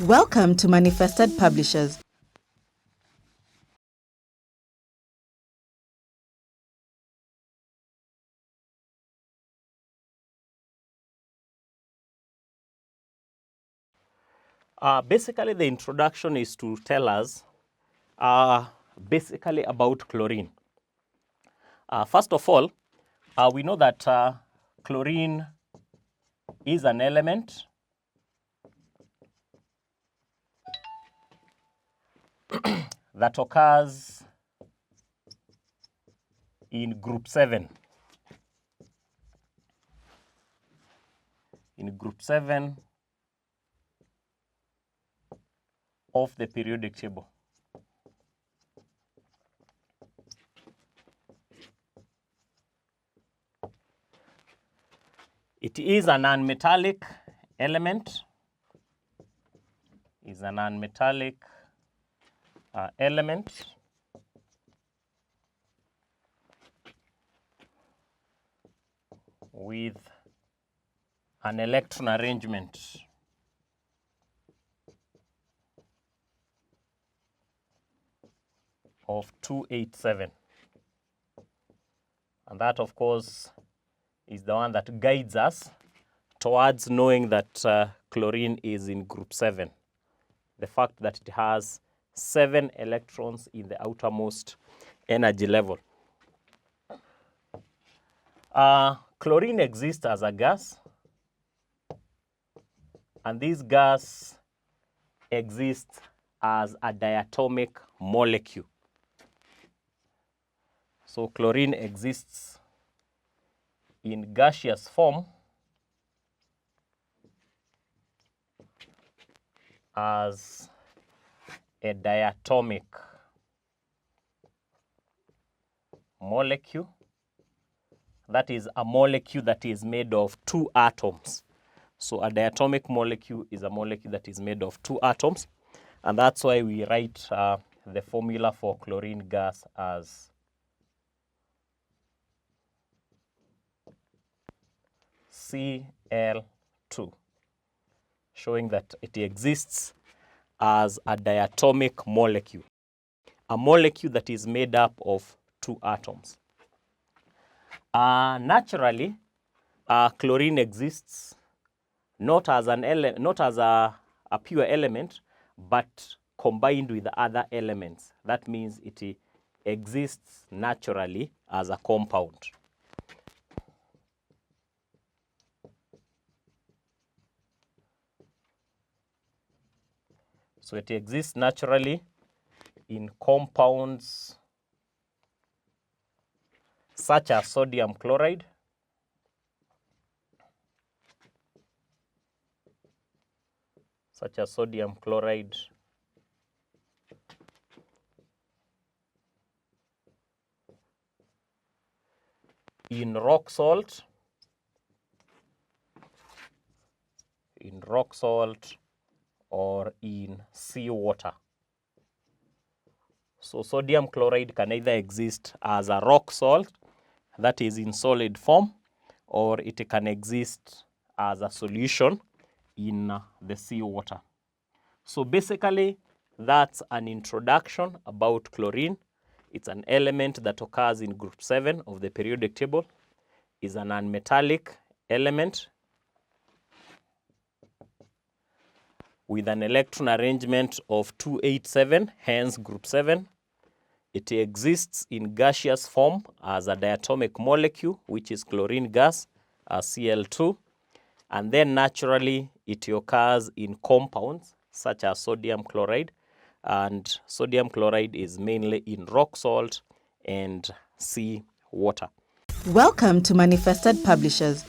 Welcome to Manifested Publishers. Basically, the introduction is to tell us basically about chlorine. First of all, we know that chlorine is an element that occurs in group 7. In group 7 of the periodic table. It is a nonmetallic element. Is a nonmetallic element with an electron arrangement of 287. And that, of course, is the one that guides us towards knowing that chlorine is in group 7. The fact that it has 7 electrons in the outermost energy level. Chlorine exists as a gas, and this gas exists as a diatomic molecule. So chlorine exists in gaseous form as a diatomic molecule. That is a molecule that is made of 2 atoms. So a diatomic molecule is a molecule that is made of 2 atoms. And that's why we write the formula for chlorine gas as Cl2, showing that it exists as a diatomic molecule, a molecule that is made up of 2 atoms. Naturally, chlorine exists not as a pure element, but combined with other elements. That means it exists naturally as a compound. So it exists naturally in compounds such as sodium chloride, in rock salt, or in seawater. So sodium chloride can either exist as a rock salt that is in solid form, or it can exist as a solution in the seawater. So basically, that's an introduction about chlorine. It's an element that occurs in group 7 of the periodic table. It's an nonmetallic element with an electron arrangement of 287, hence group 7. It exists in gaseous form as a diatomic molecule, which is chlorine gas, Cl2. And then naturally, it occurs in compounds such as sodium chloride. And sodium chloride is mainly in rock salt and sea water. Welcome to Manifested Publishers.